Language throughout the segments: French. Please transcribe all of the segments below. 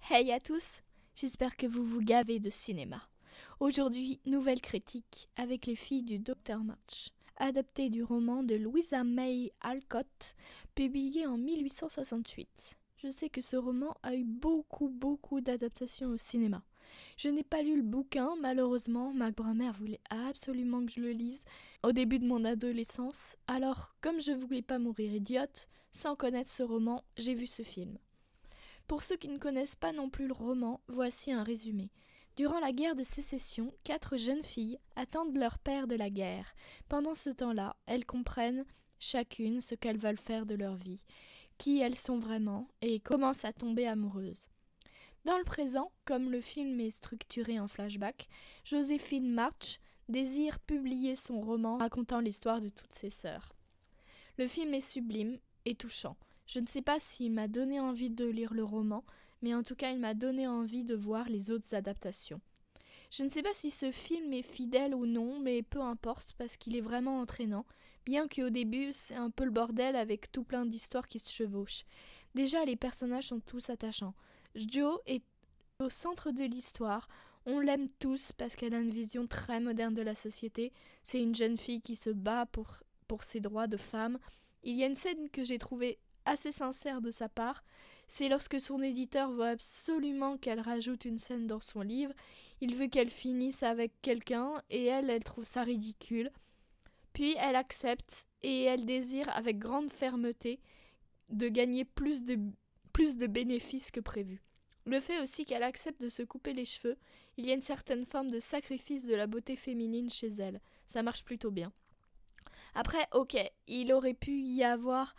Hey à tous, j'espère que vous vous gavez de cinéma. Aujourd'hui, nouvelle critique avec Les filles du Dr March, adapté du roman de Louisa May Alcott, publié en 1868. Je sais que ce roman a eu beaucoup d'adaptations au cinéma. Je n'ai pas lu le bouquin, malheureusement, ma grand-mère voulait absolument que je le lise au début de mon adolescence, alors comme je voulais pas mourir idiote, sans connaître ce roman, j'ai vu ce film. Pour ceux qui ne connaissent pas non plus le roman, voici un résumé. Durant la guerre de sécession, 4 jeunes filles attendent leur père de la guerre. Pendant ce temps-là, elles comprennent chacune ce qu'elles veulent faire de leur vie, qui elles sont vraiment et commencent à tomber amoureuses. Dans le présent, comme le film est structuré en flashback, Joséphine March désire publier son roman racontant l'histoire de toutes ses sœurs. Le film est sublime et touchant. Je ne sais pas s'il m'a donné envie de lire le roman, mais en tout cas il m'a donné envie de voir les autres adaptations. Je ne sais pas si ce film est fidèle ou non, mais peu importe parce qu'il est vraiment entraînant, bien qu'au début c'est un peu le bordel avec tout plein d'histoires qui se chevauchent. Déjà les personnages sont tous attachants. Jo est au centre de l'histoire, on l'aime tous parce qu'elle a une vision très moderne de la société, c'est une jeune fille qui se bat pour ses droits de femme. Il y a une scène que j'ai trouvée assez sincère de sa part, c'est lorsque son éditeur veut absolument qu'elle rajoute une scène dans son livre, il veut qu'elle finisse avec quelqu'un et elle trouve ça ridicule. Puis elle accepte et elle désire avec grande fermeté de gagner plus de bénéfices que prévu. Le fait aussi qu'elle accepte de se couper les cheveux, il y a une certaine forme de sacrifice de la beauté féminine chez elle, ça marche plutôt bien. Après, ok, il aurait pu y avoir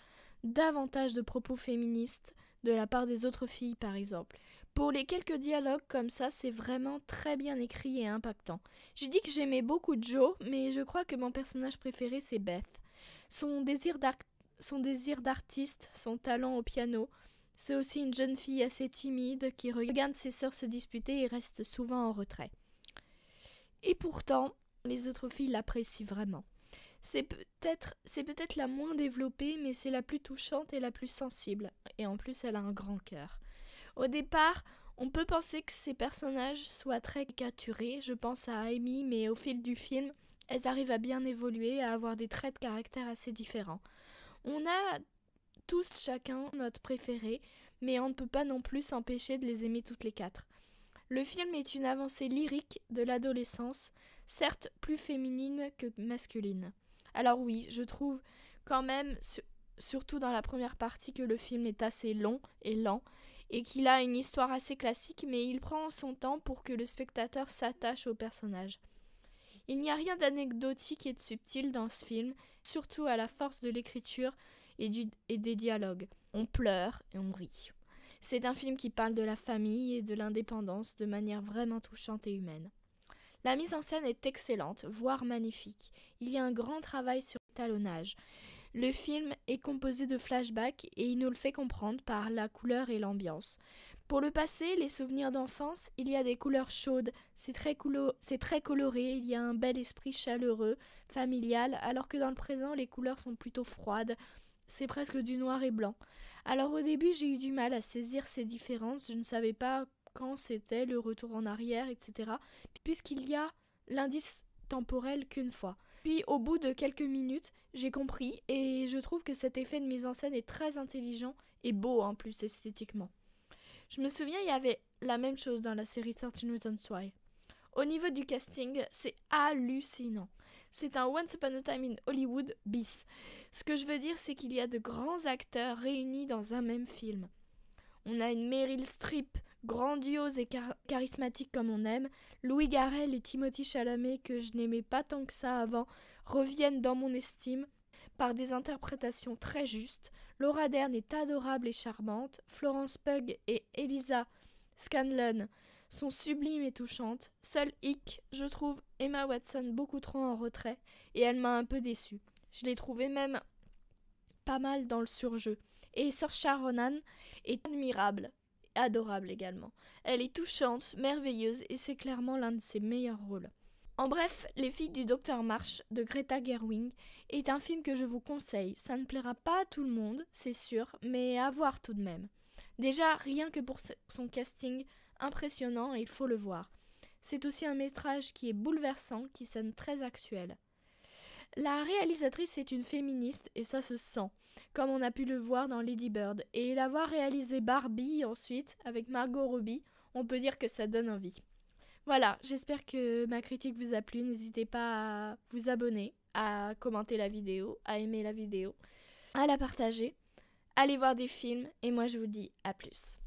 davantage de propos féministes de la part des autres filles par exemple. Pour les quelques dialogues comme ça, c'est vraiment très bien écrit et impactant. J'ai dit que j'aimais beaucoup Jo, mais je crois que mon personnage préféré c'est Beth. Son désir d'artiste, son talent au piano, c'est aussi une jeune fille assez timide qui regarde ses sœurs se disputer et reste souvent en retrait. Et pourtant, les autres filles l'apprécient vraiment. C'est peut-être la moins développée, mais c'est la plus touchante et la plus sensible. Et en plus, elle a un grand cœur. Au départ, on peut penser que ces personnages soient très caricaturés. Je pense à Amy, mais au fil du film, elles arrivent à bien évoluer, à avoir des traits de caractère assez différents. On a tous chacun notre préféré, mais on ne peut pas non plus s'empêcher de les aimer toutes les 4. Le film est une avancée lyrique de l'adolescence, certes plus féminine que masculine. Alors oui, je trouve quand même, surtout dans la première partie, que le film est assez long et lent, et qu'il a une histoire assez classique, mais il prend son temps pour que le spectateur s'attache au personnage. Il n'y a rien d'anecdotique et de subtil dans ce film, surtout à la force de l'écriture et des dialogues. On pleure et on rit. C'est un film qui parle de la famille et de l'indépendance de manière vraiment touchante et humaine. La mise en scène est excellente, voire magnifique. Il y a un grand travail sur l'étalonnage. Le film est composé de flashbacks et il nous le fait comprendre par la couleur et l'ambiance. Pour le passé, les souvenirs d'enfance, il y a des couleurs chaudes, c'est très coloré, il y a un bel esprit chaleureux, familial, alors que dans le présent, les couleurs sont plutôt froides, c'est presque du noir et blanc. Alors au début, j'ai eu du mal à saisir ces différences, je ne savais pas quand c'était le retour en arrière, etc. Puisqu'il y a l'indice temporel qu'une fois. Puis au bout de quelques minutes, j'ai compris et je trouve que cet effet de mise en scène est très intelligent et beau en plus esthétiquement. Je me souviens, il y avait la même chose dans la série 13 Reasons Why. Au niveau du casting, c'est hallucinant. C'est un Once Upon a Time in Hollywood bis. Ce que je veux dire, c'est qu'il y a de grands acteurs réunis dans un même film. On a une Meryl Streep grandiose et charismatique comme on aime. Louis Garrel et Timothée Chalamet, que je n'aimais pas tant que ça avant, reviennent dans mon estime par des interprétations très justes. Laura Dern est adorable et charmante. Florence Pugh et Eliza Scanlon sont sublimes et touchantes. Seule hic, je trouve Emma Watson beaucoup trop en retrait et elle m'a un peu déçue. Je l'ai trouvée même pas mal dans le surjeu. Et Saoirse Ronan est admirable, adorable également. Elle est touchante, merveilleuse et c'est clairement l'un de ses meilleurs rôles. En bref, Les filles du Dr March de Greta Gerwig est un film que je vous conseille. Ça ne plaira pas à tout le monde, c'est sûr, mais à voir tout de même. Déjà, rien que pour son casting impressionnant, il faut le voir. C'est aussi un métrage qui est bouleversant, qui sonne très actuel. La réalisatrice est une féministe et ça se sent, comme on a pu le voir dans Lady Bird. Et l'avoir réalisé Barbie ensuite, avec Margot Robbie, on peut dire que ça donne envie. Voilà, j'espère que ma critique vous a plu. N'hésitez pas à vous abonner, à commenter la vidéo, à aimer la vidéo, à la partager. Allez voir des films et moi je vous dis à plus.